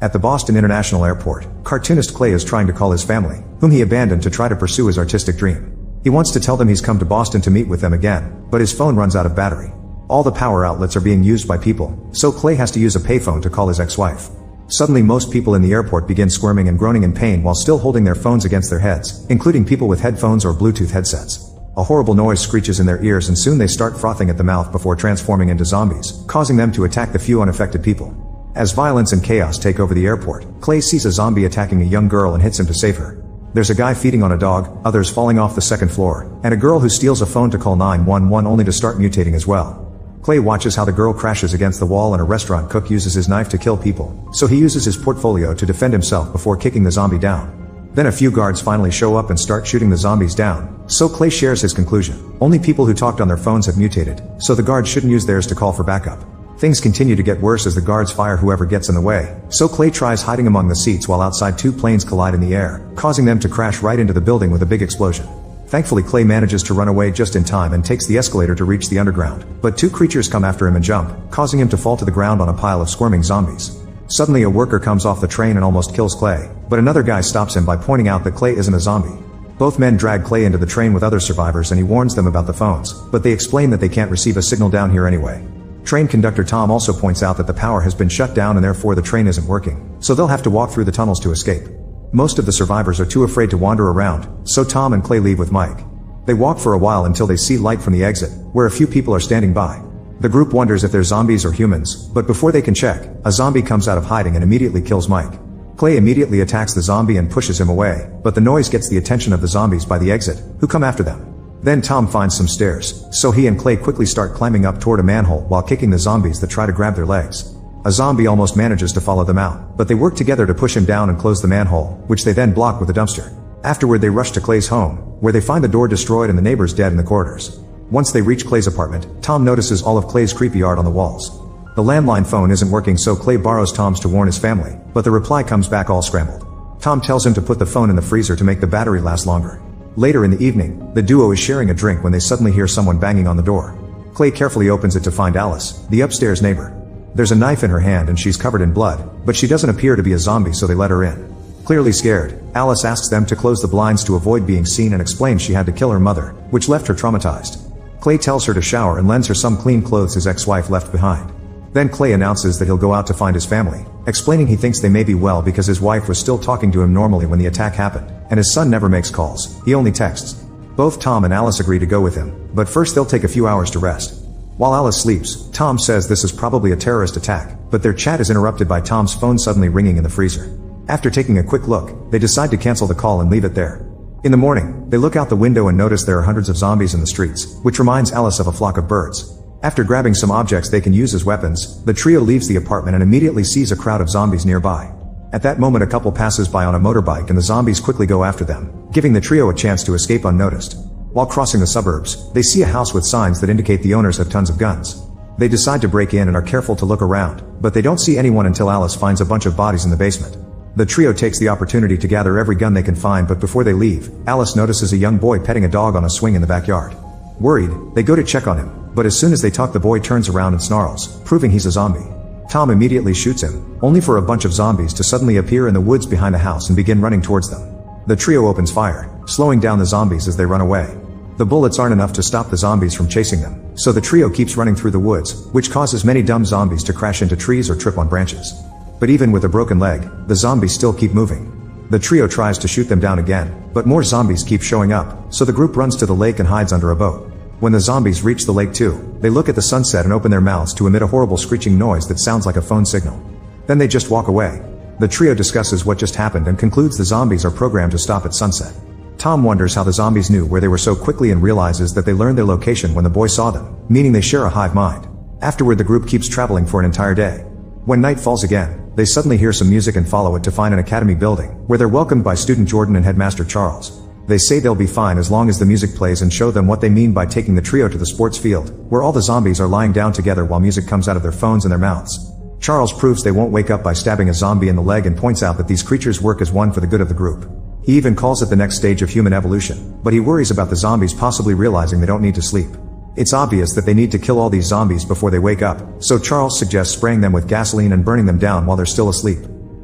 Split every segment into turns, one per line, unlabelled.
At the Boston International Airport, cartoonist Clay is trying to call his family, whom he abandoned to try to pursue his artistic dream. He wants to tell them he's come to Boston to meet with them again, but his phone runs out of battery. All the power outlets are being used by people, so Clay has to use a payphone to call his ex-wife. Suddenly most people in the airport begin squirming and groaning in pain while still holding their phones against their heads, including people with headphones or Bluetooth headsets. A horrible noise screeches in their ears and soon they start frothing at the mouth before transforming into zombies, causing them to attack the few unaffected people. As violence and chaos take over the airport, Clay sees a zombie attacking a young girl and hits him to save her. There's a guy feeding on a dog, others falling off the second floor, and a girl who steals a phone to call 911 only to start mutating as well. Clay watches how the girl crashes against the wall and a restaurant cook uses his knife to kill people, so he uses his portfolio to defend himself before kicking the zombie down. Then a few guards finally show up and start shooting the zombies down, so Clay shares his conclusion. Only people who talked on their phones have mutated, so the guards shouldn't use theirs to call for backup. Things continue to get worse as the guards fire whoever gets in the way, so Clay tries hiding among the seats while outside two planes collide in the air, causing them to crash right into the building with a big explosion. Thankfully Clay manages to run away just in time and takes the escalator to reach the underground, but two creatures come after him and jump, causing him to fall to the ground on a pile of squirming zombies. Suddenly a worker comes off the train and almost kills Clay, but another guy stops him by pointing out that Clay isn't a zombie. Both men drag Clay into the train with other survivors and he warns them about the phones, but they explain that they can't receive a signal down here anyway. Train conductor Tom also points out that the power has been shut down and therefore the train isn't working, so they'll have to walk through the tunnels to escape. Most of the survivors are too afraid to wander around, so Tom and Clay leave with Mike. They walk for a while until they see light from the exit, where a few people are standing by. The group wonders if they're zombies or humans, but before they can check, a zombie comes out of hiding and immediately kills Mike. Clay immediately attacks the zombie and pushes him away, but the noise gets the attention of the zombies by the exit, who come after them. Then Tom finds some stairs, so he and Clay quickly start climbing up toward a manhole while kicking the zombies that try to grab their legs. A zombie almost manages to follow them out, but they work together to push him down and close the manhole, which they then block with a dumpster. Afterward they rush to Clay's home, where they find the door destroyed and the neighbors dead in the corridors. Once they reach Clay's apartment, Tom notices all of Clay's creepy art on the walls. The landline phone isn't working so Clay borrows Tom's to warn his family, but the reply comes back all scrambled. Tom tells him to put the phone in the freezer to make the battery last longer. Later in the evening, the duo is sharing a drink when they suddenly hear someone banging on the door. Clay carefully opens it to find Alice, the upstairs neighbor. There's a knife in her hand and she's covered in blood, but she doesn't appear to be a zombie so they let her in. Clearly scared, Alice asks them to close the blinds to avoid being seen and explains she had to kill her mother, which left her traumatized. Clay tells her to shower and lends her some clean clothes his ex-wife left behind. Then Clay announces that he'll go out to find his family, explaining he thinks they may be well because his wife was still talking to him normally when the attack happened, and his son never makes calls, he only texts. Both Tom and Alice agree to go with him, but first they'll take a few hours to rest. While Alice sleeps, Tom says this is probably a terrorist attack, but their chat is interrupted by Tom's phone suddenly ringing in the freezer. After taking a quick look, they decide to cancel the call and leave it there. In the morning, they look out the window and notice there are hundreds of zombies in the streets, which reminds Alice of a flock of birds. After grabbing some objects they can use as weapons, the trio leaves the apartment and immediately sees a crowd of zombies nearby. At that moment a couple passes by on a motorbike and the zombies quickly go after them, giving the trio a chance to escape unnoticed. While crossing the suburbs, they see a house with signs that indicate the owners have tons of guns. They decide to break in and are careful to look around, but they don't see anyone until Alice finds a bunch of bodies in the basement. The trio takes the opportunity to gather every gun they can find, but before they leave, Alice notices a young boy petting a dog on a swing in the backyard. Worried, they go to check on him, but as soon as they talk the boy turns around and snarls, proving he's a zombie. Tom immediately shoots him, only for a bunch of zombies to suddenly appear in the woods behind the house and begin running towards them. The trio opens fire, slowing down the zombies as they run away. The bullets aren't enough to stop the zombies from chasing them, so the trio keeps running through the woods, which causes many dumb zombies to crash into trees or trip on branches. But even with a broken leg, the zombies still keep moving. The trio tries to shoot them down again, but more zombies keep showing up, so the group runs to the lake and hides under a boat. When the zombies reach the lake too, they look at the sunset and open their mouths to emit a horrible screeching noise that sounds like a phone signal. Then they just walk away. The trio discusses what just happened and concludes the zombies are programmed to stop at sunset. Tom wonders how the zombies knew where they were so quickly and realizes that they learned their location when the boy saw them, meaning they share a hive mind. Afterward the group keeps traveling for an entire day. When night falls again, they suddenly hear some music and follow it to find an academy building, where they're welcomed by student Jordan and headmaster Charles. They say they'll be fine as long as the music plays and show them what they mean by taking the trio to the sports field, where all the zombies are lying down together while music comes out of their phones and their mouths. Charles proves they won't wake up by stabbing a zombie in the leg and points out that these creatures work as one for the good of the group. He even calls it the next stage of human evolution, but he worries about the zombies possibly realizing they don't need to sleep. It's obvious that they need to kill all these zombies before they wake up, so Charles suggests spraying them with gasoline and burning them down while they're still asleep.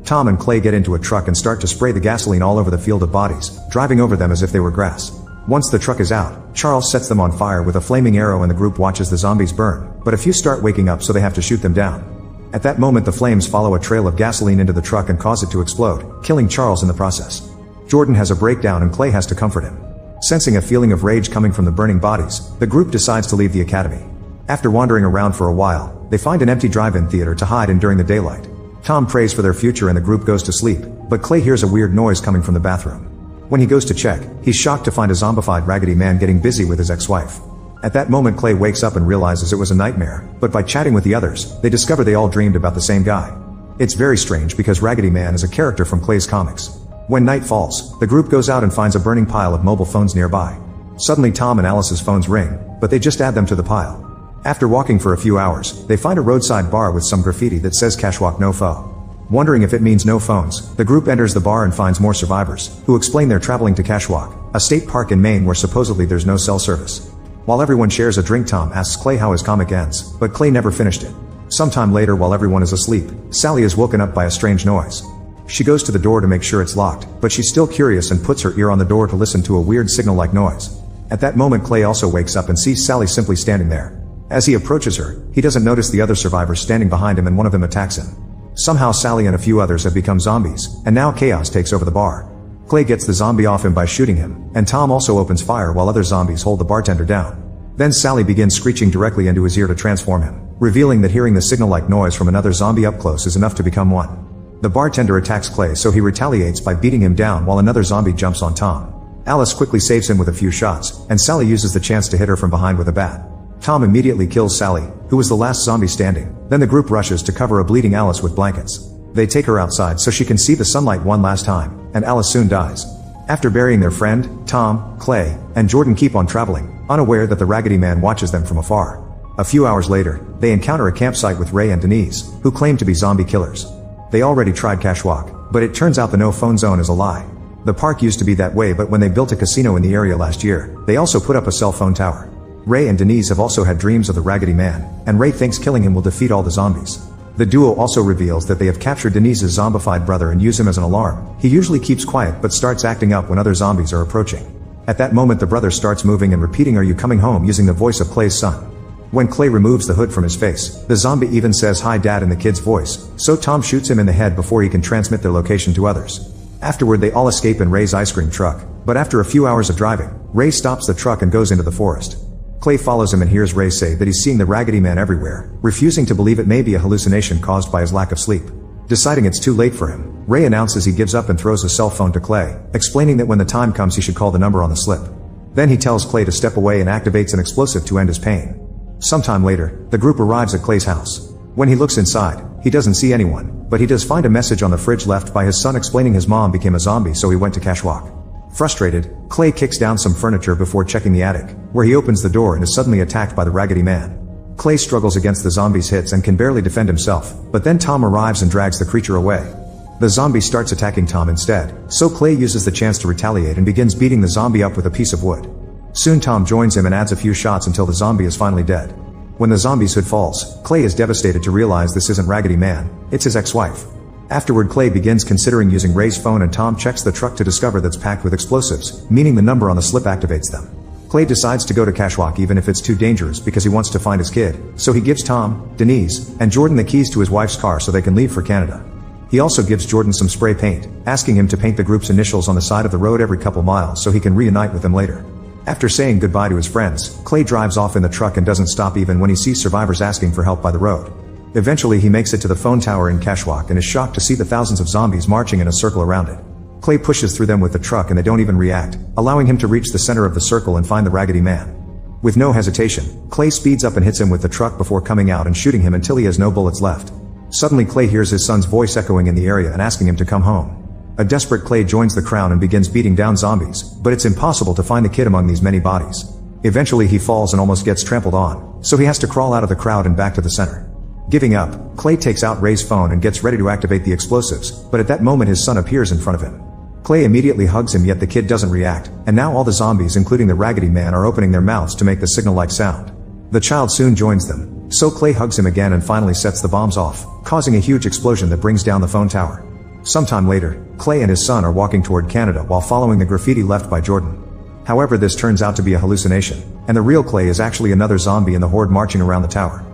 Tom and Clay get into a truck and start to spray the gasoline all over the field of bodies, driving over them as if they were grass. Once the truck is out, Charles sets them on fire with a flaming arrow and the group watches the zombies burn, but a few start waking up so they have to shoot them down. At that moment the flames follow a trail of gasoline into the truck and cause it to explode, killing Charles in the process. Jordan has a breakdown and Clay has to comfort him. Sensing a feeling of rage coming from the burning bodies, the group decides to leave the academy. After wandering around for a while, they find an empty drive-in theater to hide in during the daylight. Tom prays for their future and the group goes to sleep, but Clay hears a weird noise coming from the bathroom. When he goes to check, he's shocked to find a zombified Raggedy Man getting busy with his ex-wife. At that moment Clay wakes up and realizes it was a nightmare, but by chatting with the others, they discover they all dreamed about the same guy. It's very strange because Raggedy Man is a character from Clay's comics. When night falls, the group goes out and finds a burning pile of mobile phones nearby. Suddenly Tom and Alice's phones ring, but they just add them to the pile. After walking for a few hours, they find a roadside bar with some graffiti that says Cashwalk no foe. Wondering if it means no phones, the group enters the bar and finds more survivors, who explain they're traveling to Cashwalk, a state park in Maine where supposedly there's no cell service. While everyone shares a drink, Tom asks Clay how his comic ends, but Clay never finished it. Sometime later while everyone is asleep, Sally is woken up by a strange noise. She goes to the door to make sure it's locked, but she's still curious and puts her ear on the door to listen to a weird signal-like noise. At that moment Clay also wakes up and sees Sally simply standing there. As he approaches her, he doesn't notice the other survivors standing behind him and one of them attacks him. Somehow Sally and a few others have become zombies, and now chaos takes over the bar. Clay gets the zombie off him by shooting him, and Tom also opens fire while other zombies hold the bartender down. Then Sally begins screeching directly into his ear to transform him, revealing that hearing the signal-like noise from another zombie up close is enough to become one. The bartender attacks Clay so he retaliates by beating him down while another zombie jumps on Tom. Alice quickly saves him with a few shots, and Sally uses the chance to hit her from behind with a bat. Tom immediately kills Sally, who was the last zombie standing. Then the group rushes to cover a bleeding Alice with blankets. They take her outside so she can see the sunlight one last time, and Alice soon dies. After burying their friend, Tom, Clay, and Jordan keep on traveling, unaware that the Raggedy Man watches them from afar. A few hours later, they encounter a campsite with Ray and Denise, who claim to be zombie killers. They already tried Cashwalk, but it turns out the no-phone zone is a lie. The park used to be that way, but when they built a casino in the area last year, they also put up a cell phone tower. Ray and Denise have also had dreams of the Raggedy Man, and Ray thinks killing him will defeat all the zombies. The duo also reveals that they have captured Denise's zombified brother and use him as an alarm. He usually keeps quiet but starts acting up when other zombies are approaching. At that moment the brother starts moving and repeating "Are you coming home?" using the voice of Clay's son. When Clay removes the hood from his face, the zombie even says "Hi Dad" in the kid's voice, so Tom shoots him in the head before he can transmit their location to others. Afterward they all escape in Ray's ice cream truck, but after a few hours of driving, Ray stops the truck and goes into the forest. Clay follows him and hears Ray say that he's seeing the Raggedy Man everywhere, refusing to believe it may be a hallucination caused by his lack of sleep. Deciding it's too late for him, Ray announces he gives up and throws a cell phone to Clay, explaining that when the time comes he should call the number on the slip. Then he tells Clay to step away and activates an explosive to end his pain. Sometime later, the group arrives at Clay's house. When he looks inside, he doesn't see anyone, but he does find a message on the fridge left by his son explaining his mom became a zombie so he went to Cashwalk. Frustrated, Clay kicks down some furniture before checking the attic, where he opens the door and is suddenly attacked by the Raggedy Man. Clay struggles against the zombie's hits and can barely defend himself, but then Tom arrives and drags the creature away. The zombie starts attacking Tom instead, so Clay uses the chance to retaliate and begins beating the zombie up with a piece of wood. Soon Tom joins him and adds a few shots until the zombie is finally dead. When the zombie's hood falls, Clay is devastated to realize this isn't Raggedy Man, it's his ex-wife. Afterward Clay begins considering using Ray's phone and Tom checks the truck to discover that's packed with explosives, meaning the number on the slip activates them. Clay decides to go to Cashwalk even if it's too dangerous because he wants to find his kid, so he gives Tom, Denise, and Jordan the keys to his wife's car so they can leave for Canada. He also gives Jordan some spray paint, asking him to paint the group's initials on the side of the road every couple miles so he can reunite with them later. After saying goodbye to his friends, Clay drives off in the truck and doesn't stop even when he sees survivors asking for help by the road. Eventually he makes it to the phone tower in Cashwalk and is shocked to see the thousands of zombies marching in a circle around it. Clay pushes through them with the truck and they don't even react, allowing him to reach the center of the circle and find the Raggedy Man. With no hesitation, Clay speeds up and hits him with the truck before coming out and shooting him until he has no bullets left. Suddenly Clay hears his son's voice echoing in the area and asking him to come home. A desperate Clay joins the crowd and begins beating down zombies, but it's impossible to find the kid among these many bodies. Eventually he falls and almost gets trampled on, so he has to crawl out of the crowd and back to the center. Giving up, Clay takes out Ray's phone and gets ready to activate the explosives, but at that moment his son appears in front of him. Clay immediately hugs him, yet the kid doesn't react, and now all the zombies including the Raggedy Man are opening their mouths to make the signal-like sound. The child soon joins them, so Clay hugs him again and finally sets the bombs off, causing a huge explosion that brings down the phone tower. Sometime later, Clay and his son are walking toward Canada while following the graffiti left by Jordan. However, this turns out to be a hallucination, and the real Clay is actually another zombie in the horde marching around the tower.